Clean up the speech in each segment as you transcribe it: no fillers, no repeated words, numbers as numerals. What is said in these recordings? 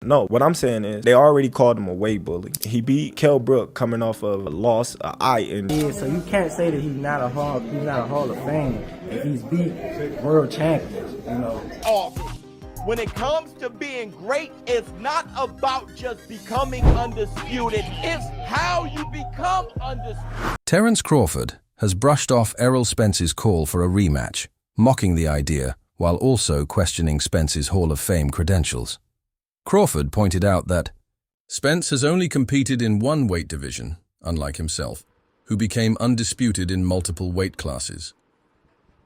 No, what I'm saying is they already called him a weight bully. He beat Kell Brook coming off of a loss, an eye injury. Yeah, so you can't say that he's not a Hall of Fame if he's beat world champions, you know. When it comes to being great, it's not about just becoming undisputed. It's how you become undisputed. Terence Crawford has brushed off Errol Spence's call for a rematch, mocking the idea while also questioning Spence's Hall of Fame credentials. Crawford pointed out that Spence has only competed in one weight division, unlike himself, who became undisputed in multiple weight classes.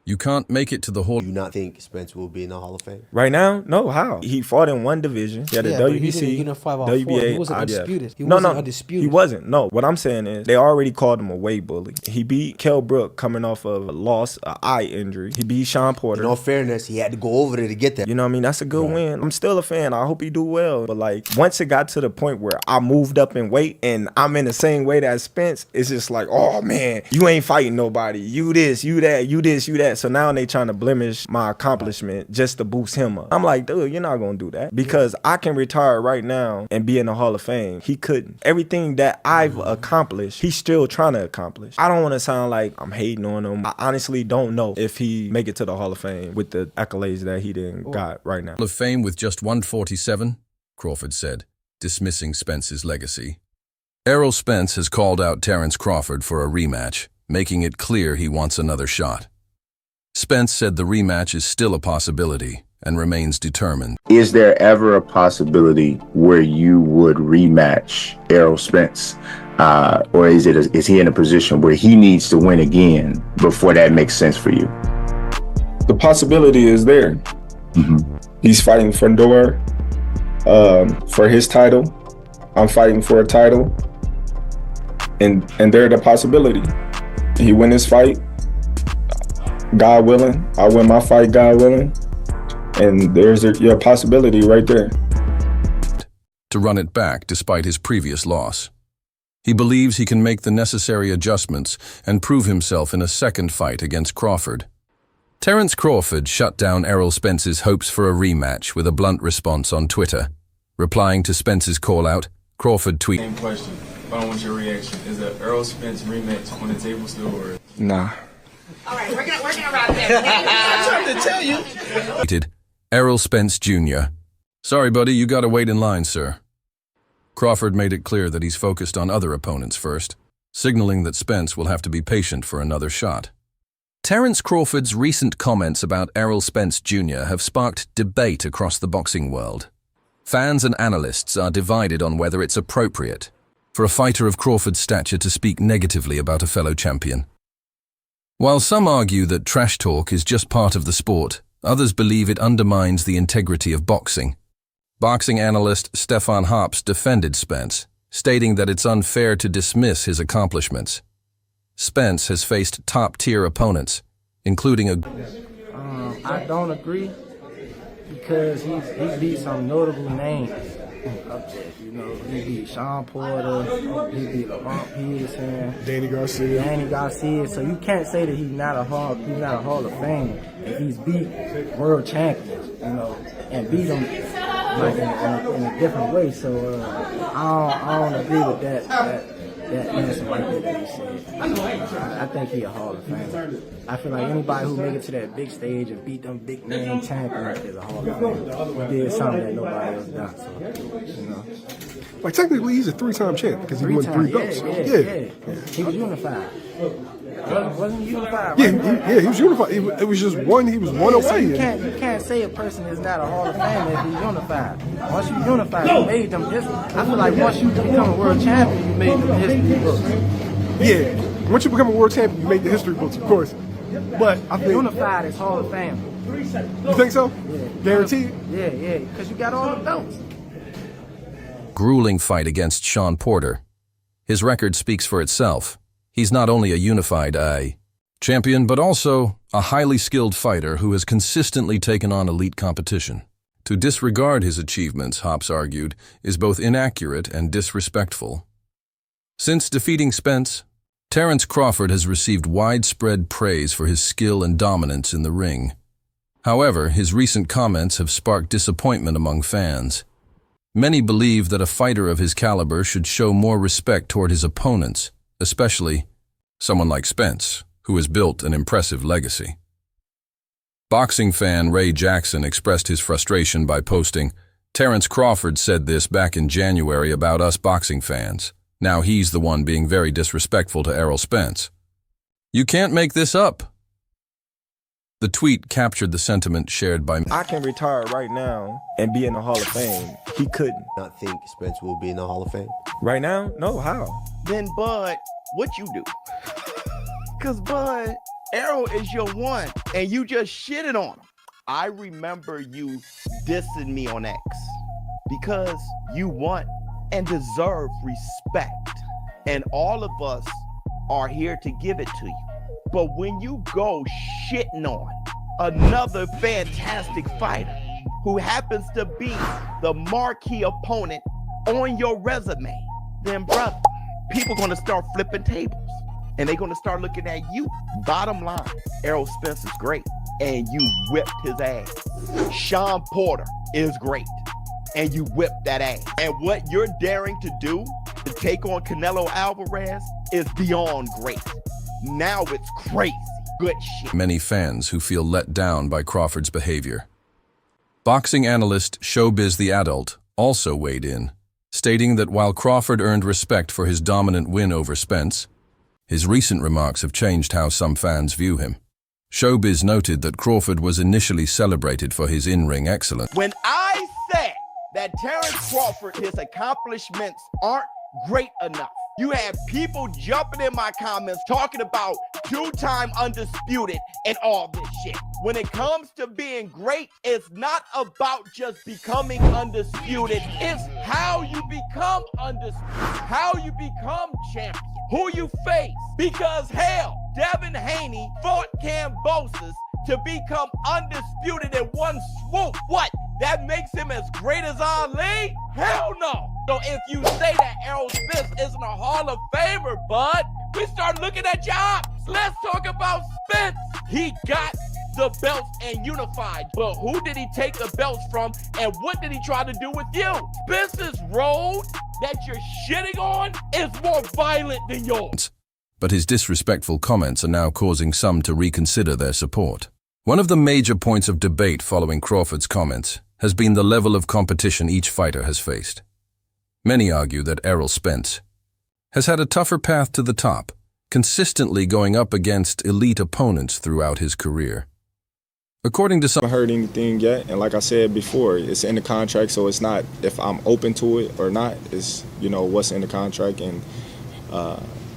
You can't make it to the Hall. Do you not think Spence will be in the Hall of Fame? Right now? No, how? He fought in one division. He had a WBC, WBA. He wasn't undisputed. He wasn't undisputed. He wasn't. No, what I'm saying is they already called him a weight bully. He beat Kell Brook coming off of a loss, an eye injury. He beat Sean Porter. In all fairness, he had to go over there to get that. You know what I mean? That's a good win. I'm still a fan. I hope he do well. But like, once it got to the point where I moved up in weight and I'm in the same weight as Spence, it's just like, oh man, you ain't fighting nobody. You this, you that, you this, you that. So now they trying to blemish my accomplishment just to boost him up. I'm like, dude, you're not gonna do that, because I can retire right now and be in the Hall of Fame. He couldn't. Everything that I've accomplished, he's still trying to accomplish. I don't want to sound like I'm hating on him. I honestly don't know if he make it to the Hall of Fame with the accolades that he didn't got right now. Hall of Fame with just 147, Crawford said, dismissing Spence's legacy. Errol Spence has called out Terence Crawford for a rematch, making it clear he wants another shot. Spence said the rematch is still a possibility and remains determined. Is there ever a possibility where you would rematch Errol Spence? Or is he in a position where he needs to win again before that makes sense for you? The possibility is there. He's fighting for Door, for his title. I'm fighting for a title. And there's the possibility. He win his fight, God willing. I win my fight, God willing. And there's your possibility right there. To run it back despite his previous loss. He believes he can make the necessary adjustments and prove himself in a second fight against Crawford. Terence Crawford shut down Errol Spence's hopes for a rematch with a blunt response on Twitter. Replying to Spence's call-out, Crawford tweeted, Same question, but I want your reaction. Is the Errol Spence rematch on the table still, or? Nah. All right, we're gonna wrap there. I'm trying to tell you. Tweeted, Errol Spence Jr. Sorry, buddy, you gotta wait in line, sir. Crawford made it clear that he's focused on other opponents first, signaling that Spence will have to be patient for another shot. Terence Crawford's recent comments about Errol Spence Jr. have sparked debate across the boxing world. Fans and analysts are divided on whether it's appropriate for a fighter of Crawford's stature to speak negatively about a fellow champion. While some argue that trash talk is just part of the sport, others believe it undermines the integrity of boxing. Boxing analyst Stefan Hops defended Spence, stating that it's unfair to dismiss his accomplishments. Spence has faced top-tier opponents, including I don't agree, because he beat some notable names up there. You know, he beat Sean Porter, he beat Lamont Peterson, Danny Garcia. So you can't say that he's not a Hall of Fame if he's beat world champions, you know, and beat them like in a different way. So I don't agree with that answer right there that he said. I think he a Hall of Famer. I feel like anybody who make it to that big stage and beat them big name champions is a Hall of Famer. He did something that nobody else done. So, you know. Like technically, he's a three-time champ because he won 3 belts. Yeah. He was unified. Wasn't he unified? Yeah, he was unified. It was just one. He was one away. So you can't say a person is not a Hall of Famer if he's unified. Once you unified, you made them history. I feel like once you become a world champion, you made them history books. Yeah, once you become a world champion, you make the history books, of course. But I think unified is Hall of Fame. You think so? Yeah. Guaranteed? Yeah, because you got all the belts. Grueling fight against Sean Porter. His record speaks for itself. He's not only a unified champion, but also a highly skilled fighter who has consistently taken on elite competition. To disregard his achievements, Hops argued, is both inaccurate and disrespectful. Since defeating Spence, Terence Crawford has received widespread praise for his skill and dominance in the ring. However, his recent comments have sparked disappointment among fans. Many believe that a fighter of his caliber should show more respect toward his opponents, especially someone like Spence, who has built an impressive legacy. Boxing fan Ray Jackson expressed his frustration by posting, "Terence Crawford said this back in January about us boxing fans. Now he's the one being very disrespectful to Errol Spence. You can't make this up." The tweet captured the sentiment shared by I can retire right now and be in the Hall of Fame. He couldn't. Not think Spence will be in the Hall of Fame. Right now? No, how? Then, Bud, what you do? Because, Bud, Errol is your one, and you just shitted on him. I remember you dissing me on X because you want and deserve respect. And all of us are here to give it to you. But when you go shitting on another fantastic fighter who happens to be the marquee opponent on your resume, then brother, people gonna start flipping tables and they're gonna start looking at you. Bottom line, Errol Spence is great and you whipped his ass. Sean Porter is great and you whipped that ass. And what you're daring to do to take on Canelo Alvarez is beyond great. Now it's crazy. Good shit. many fans who feel let down by Crawford's behavior. Boxing analyst Showbiz the Adult also weighed in, stating that while Crawford earned respect for his dominant win over Spence, his recent remarks have changed how some fans view him. Showbiz noted that Crawford was initially celebrated for his in-ring excellence. When I said that Terence Crawford, his accomplishments aren't great enough, you had people jumping in my comments talking about two-time undisputed and all this shit. When it comes to being great, it's not about just becoming undisputed. It's how you become undisputed, how you become champion, who you face. Because hell, Devin Haney fought Kambosos to become undisputed in one swoop. What? That makes him as great as Ali? Hell no. So if you say that Errol Spence isn't a Hall of Famer, bud, we start looking at jobs. Let's talk about Spence. He got the belts and unified, but who did he take the belts from and what did he try to do with you? Spence's road that you're shitting on is more violent than yours. But his disrespectful comments are now causing some to reconsider their support. One of the major points of debate following Crawford's comments has been the level of competition each fighter has faced. Many argue that Errol Spence has had a tougher path to the top, consistently going up against elite opponents throughout his career. According to some, I haven't heard anything yet, and like I said before, it's in the contract, so it's not if I'm open to it or not. It's, you know, what's in the contract, and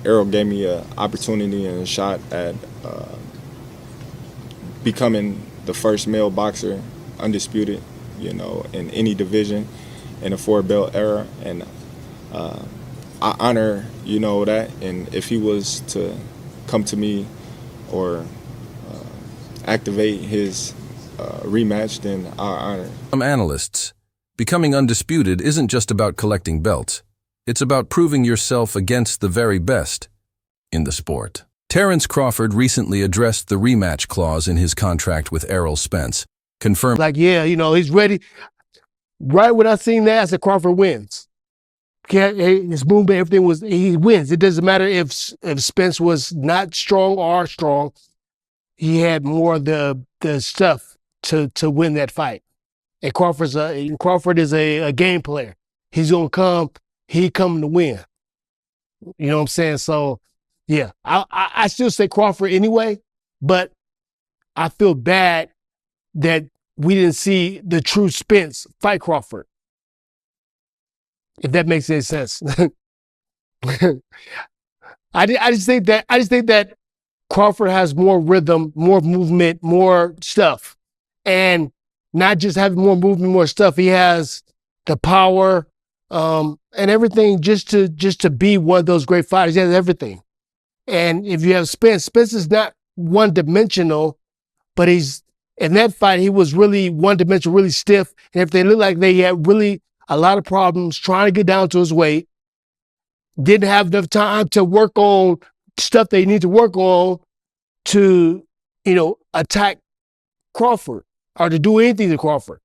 Errol gave me an opportunity and a shot at becoming the first male boxer undisputed, you know, in any division in the 4-belt era, and I honor, you know, that. And if he was to come to me or activate his rematch, then I honor. Some analysts, becoming undisputed isn't just about collecting belts. It's about proving yourself against the very best in the sport. Terence Crawford recently addressed the rematch clause in his contract with Errol Spence, confirmed. Like, yeah, you know, he's ready. Right when I seen that, I said Crawford wins. His movement, everything was, he wins. It doesn't matter if Spence was not strong or strong. He had more of the stuff to win that fight. And Crawford is a game player. He's gonna come. He coming to win. You know what I'm saying? So, yeah, I still say Crawford anyway, but I feel bad that we didn't see the true Spence fight Crawford. If that makes any sense. I just think that Crawford has more rhythm, more movement, more stuff. And not just having more movement, more stuff, he has the power and everything just to be one of those great fighters. He has everything. And if you have Spence is not one-dimensional, but he's, in that fight, he was really one-dimensional, really stiff, and if they looked like they had really a lot of problems trying to get down to his weight, didn't have enough time to work on stuff they need to work on to, you know, attack Crawford or to do anything to Crawford.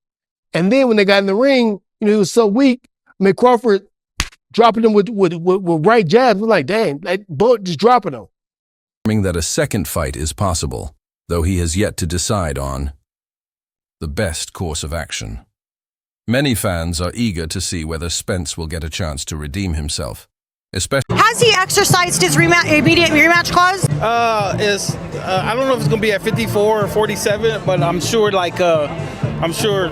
And then when they got in the ring, you know, he was so weak, I mean, Crawford dropping him with right jabs. We're like, dang, like, just dropping him. That a second fight is possible, though he has yet to decide on the best course of action. Many fans are eager to see whether Spence will get a chance to redeem himself, especially. Has he exercised his immediate rematch clause? I don't know if it's gonna be at 54 or 47, but I'm sure I'm sure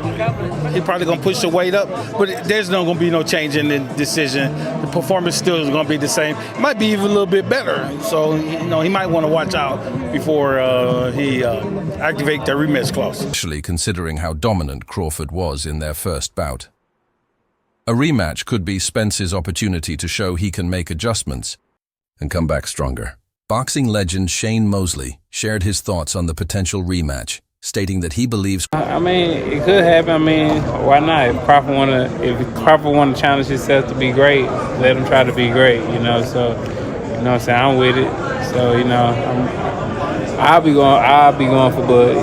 he's probably gonna push the weight up. But there's not gonna be no change in the decision. The performance still is gonna be the same. It might be even a little bit better. So he might want to watch out before he activate the rematch clause. Especially considering how dominant Crawford was in their first bout. A rematch could be Spence's opportunity to show he can make adjustments and come back stronger. Boxing legend Shane Mosley shared his thoughts on the potential rematch, stating that he believes. I mean, it could happen. I mean, why not? If Crawford want to challenge himself to be great, let him try to be great. So what I'm saying, I'm with it. So I'll be going for Bud.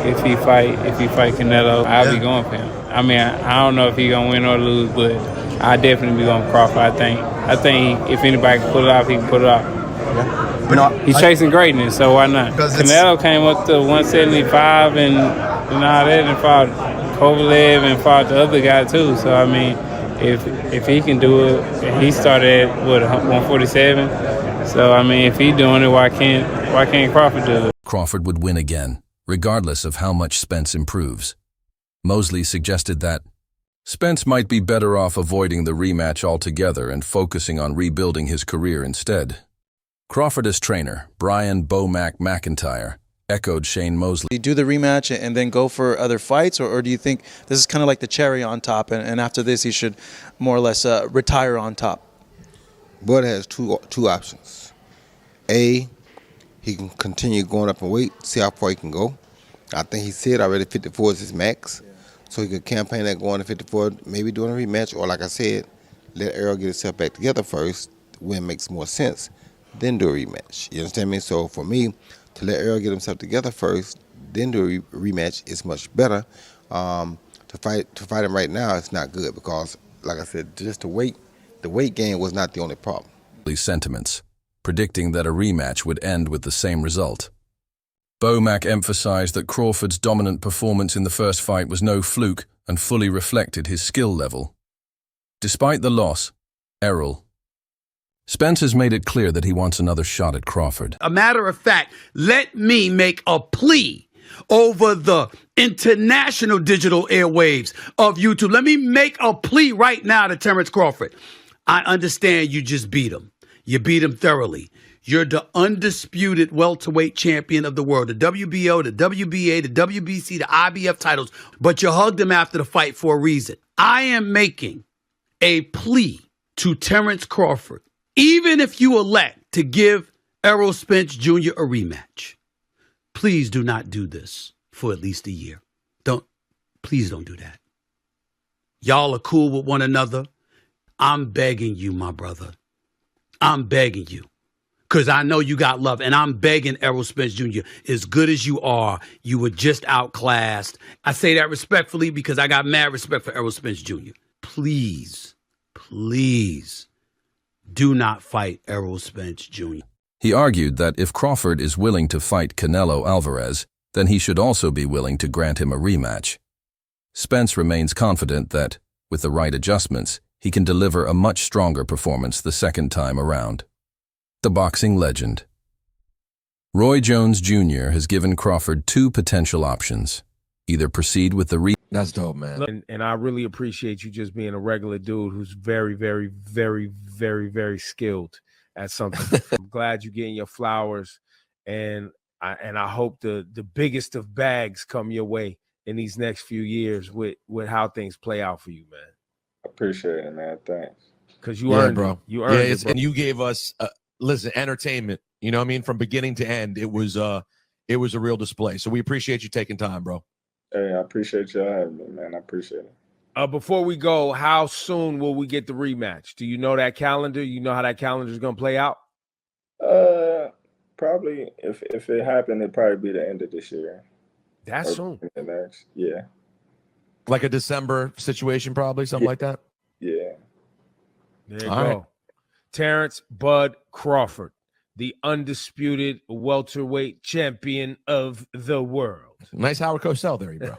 If he fight Canelo, I'll be going for him. I mean, I don't know if he's gonna win or lose, but I definitely be going Crawford. I think if anybody can pull it off, he can pull it off. Yeah. He's chasing greatness, so why not? Canelo came up to 175 and all that, and fought Kovalev and fought the other guy too. So I mean, if he can do it, and he started at 147. So I mean, if he's doing it, why can't Crawford do it? Crawford would win again, regardless of how much Spence improves. Mosley suggested that Spence might be better off avoiding the rematch altogether and focusing on rebuilding his career instead. Crawford's trainer, Brian "Bo-Mac" McIntyre, echoed Shane Mosley. Do you do the rematch and then go for other fights, or do you think this is kind of like the cherry on top, and after this he should more or less retire on top? Bud has two options. A, he can continue going up in weight, see how far he can go. I think he said already 54 is his max. Yeah. So he could campaign that going to 54, maybe doing a rematch, or like I said, let Errol get himself back together first when it makes more sense, then do a rematch. You understand me? So for me, to let Errol get himself together first, then do a rematch is much better. To fight him right now, it's not good because, like I said, just the weight gain was not the only problem. Sentiments, predicting that a rematch would end with the same result. Bo-Mac emphasized that Crawford's dominant performance in the first fight was no fluke and fully reflected his skill level. Despite the loss, Errol Spence has made it clear that he wants another shot at Crawford. A matter of fact, let me make a plea over the international digital airwaves of YouTube. Let me make a plea right now to Terence Crawford. I understand you just beat him. You beat him thoroughly. You're the undisputed welterweight champion of the world, the WBO, the WBA, the WBC, the IBF titles, but you hugged him after the fight for a reason. I am making a plea to Terence Crawford, even if you elect to give Errol Spence Jr. a rematch. Please do not do this for at least a year. Please don't do that. Y'all are cool with one another. I'm begging you, my brother. I'm begging you. Because I know you got love, and I'm begging Errol Spence Jr., as good as you are, you were just outclassed. I say that respectfully because I got mad respect for Errol Spence Jr. Please, please do not fight Errol Spence Jr. He argued that if Crawford is willing to fight Canelo Alvarez, then he should also be willing to grant him a rematch. Spence remains confident that, with the right adjustments, he can deliver a much stronger performance the second time around. The boxing legend. Roy Jones Jr. has given Crawford two potential options. Either proceed with the That's dope, man. And I really appreciate you just being a regular dude who's very, very, very, very, very skilled at something. I'm glad you're getting your flowers, and I hope the biggest of bags come your way in these next few years with how things play out for you, man. Appreciate it, man. Thanks. Because you earned, bro. You earned it, bro. And you gave us listen, entertainment. You know what I mean? From beginning to end, it was a real display. So we appreciate you taking time, bro. Hey, I appreciate y'all having me, man. I appreciate it. Before we go, how soon will we get the rematch? Do you know that calendar? You know how that calendar is going to play out? Probably if it happened, it'd probably be the end of this year. That's soon. Yeah. Like a December situation, probably something like that. Yeah. There you All go. right. Terence Bud Crawford, the undisputed welterweight champion of the world. Nice Howard Cosell there, bro.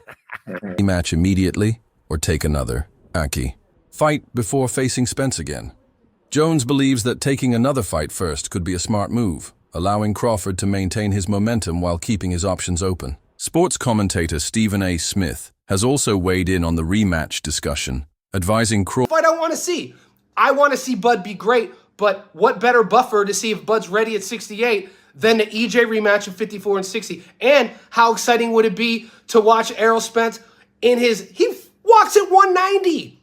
Rematch immediately or take another. Aki. Fight before facing Spence again. Jones believes that taking another fight first could be a smart move, allowing Crawford to maintain his momentum while keeping his options open. Sports commentator Stephen A. Smith has also weighed in on the rematch discussion, advising Crawford. Fight I want to see. I want to see Bud be great, but what better buffer to see if Bud's ready at 68 than the EJ rematch of 54 and 60? And how exciting would it be to watch Errol Spence he walks at 190.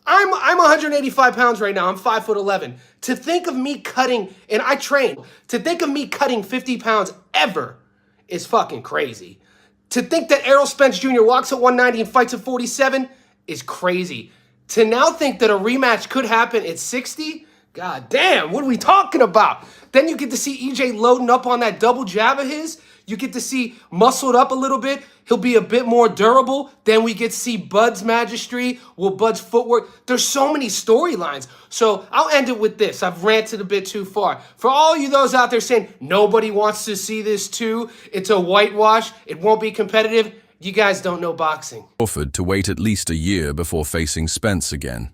I'm 185 pounds right now. I'm 5'11". To think of me cutting, and I train, to think of me cutting 50 pounds ever is fucking crazy. To think that Errol Spence Jr. walks at 190 and fights at 47 is crazy. To now think that a rematch could happen at 60, god damn, what are we talking about? Then you get to see EJ loading up on that double jab of his. You get to see muscled up a little bit. He'll be a bit more durable. Then we get to see Bud's magistry, Bud's footwork. There's so many storylines. So I'll end it with this. I've ranted a bit too far. For all you those out there saying nobody wants to see this too, it's a whitewash, it won't be competitive, you guys don't know boxing. Crawford to wait at least a year before facing Spence again.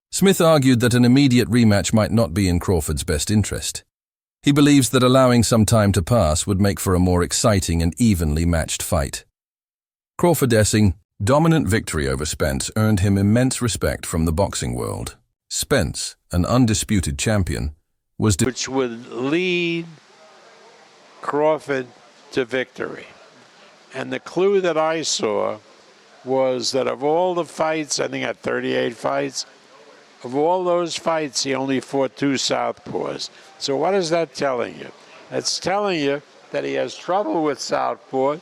Smith argued that an immediate rematch might not be in Crawford's best interest. He believes that allowing some time to pass would make for a more exciting and evenly matched fight. Crawford-essing dominant victory over Spence earned him immense respect from the boxing world. Spence, an undisputed champion, which would lead Crawford to victory. And the clue that I saw was that of all the fights, I think at 38 fights, of all those fights, he only fought 2 southpaws. So what is that telling you? It's telling you that he has trouble with southpaw,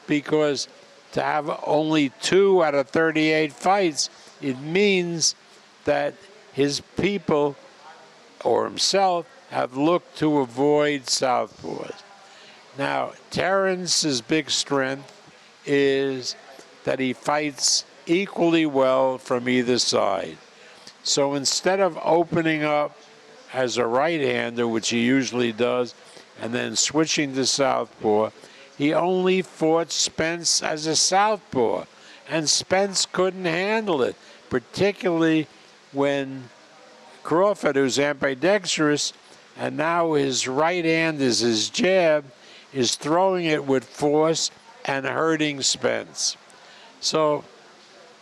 because to have only 2 out of 38 fights, it means that his people or himself have looked to avoid southpaws. Now, Terence's big strength is that he fights equally well from either side. So instead of opening up as a right-hander, which he usually does, and then switching to southpaw, he only fought Spence as a southpaw, and Spence couldn't handle it, particularly when Crawford, who's ambidextrous, and now his right hand is his jab, is throwing it with force and hurting Spence. So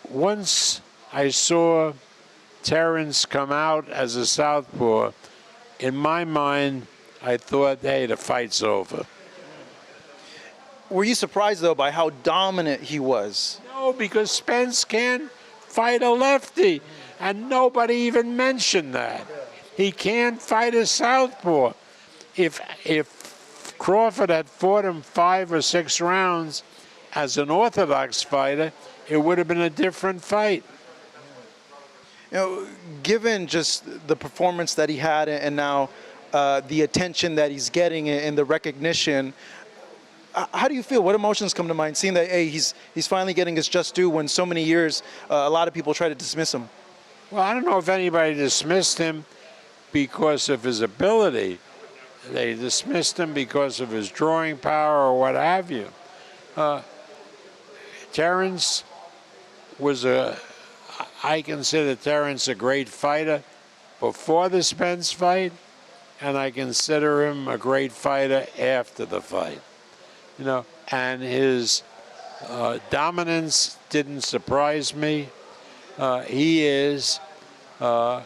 once I saw Terence come out as a southpaw, in my mind, I thought, hey, the fight's over. Were you surprised, though, by how dominant he was? No, because Spence can't fight a lefty, and nobody even mentioned that. He can't fight a southpaw. If Crawford had fought him 5 or 6 rounds as an orthodox fighter, it would have been a different fight. You know, given just the performance that he had and now the attention that he's getting and the recognition, how do you feel? What emotions come to mind, seeing that, hey, he's finally getting his just due when so many years a lot of people try to dismiss him? Well, I don't know if anybody dismissed him because of his ability. They dismissed him because of his drawing power or what have you. Terence was I consider Terence a great fighter before the Spence fight, and I consider him a great fighter after the fight. You know, and his dominance didn't surprise me. He is the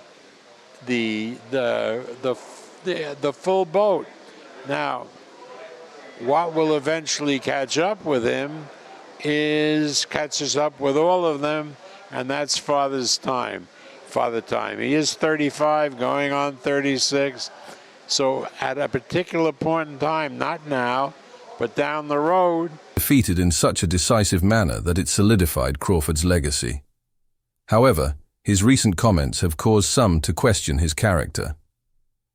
full boat. Now, what will eventually catch up with him catches up with all of them, and that's father time. He is 35, going on 36. So at a particular point in time, not now, but down the road. Defeated in such a decisive manner that it solidified Crawford's legacy. However, his recent comments have caused some to question his character.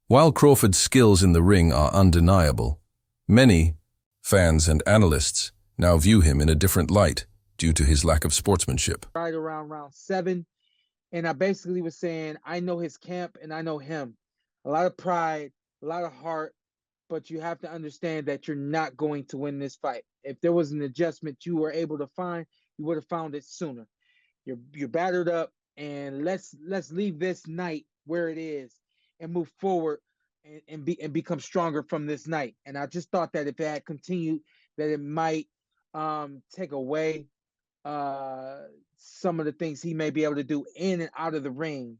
While Crawford's skills in the ring are undeniable, many fans and analysts now view him in a different light due to his lack of sportsmanship. Right around round 7, And I basically was saying, I know his camp and I know him. A lot of pride, a lot of heart, but you have to understand that you're not going to win this fight. If there was an adjustment you were able to find, you would have found it sooner. You're battered up, and let's leave this night where it is and move forward and become stronger from this night. And I just thought that if it had continued, that it might take away some of the things he may be able to do in and out of the ring.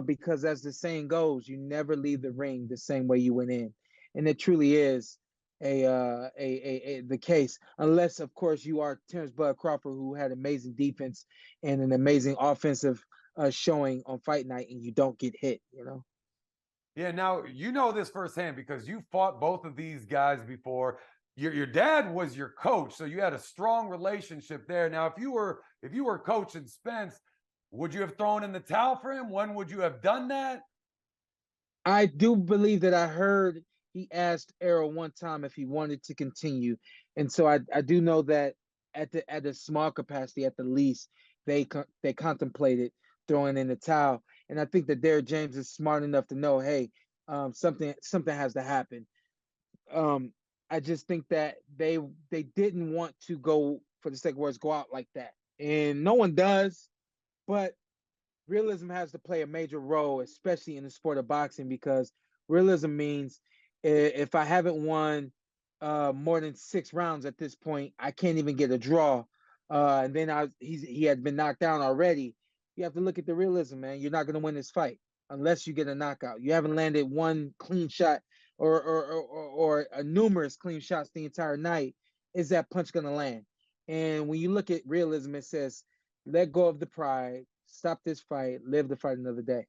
Because as the saying goes, you never leave the ring the same way you went in. And it truly is the case, unless of course you are Terence Bud Crawford, who had amazing defense and an amazing offensive showing on fight night, and you don't get hit. Yeah, now you know this firsthand because you fought both of these guys before. Your dad was your coach, so you had a strong relationship there. Now, if you were coaching Spence, would you have thrown in the towel for him? When would you have done that? I do believe that I heard he asked Errol one time if he wanted to continue, and so I do know that at a small capacity, at the least, they contemplated throwing in the towel. And I think that Derrick James is smart enough to know, hey, something has to happen. I just think that they didn't want to go, for the sake of words, go out like that, and no one does, but realism has to play a major role, especially in the sport of boxing, because realism means if I haven't won more than 6 rounds at this point, I can't even get a draw. And then he had been knocked down already. You have to look at the realism, man. You're not going to win this fight unless you get a knockout. You haven't landed one clean shot or a numerous clean shots the entire night. Is that punch going to land? And when you look at realism, it says, let go of the pride, stop this fight, live to fight another day.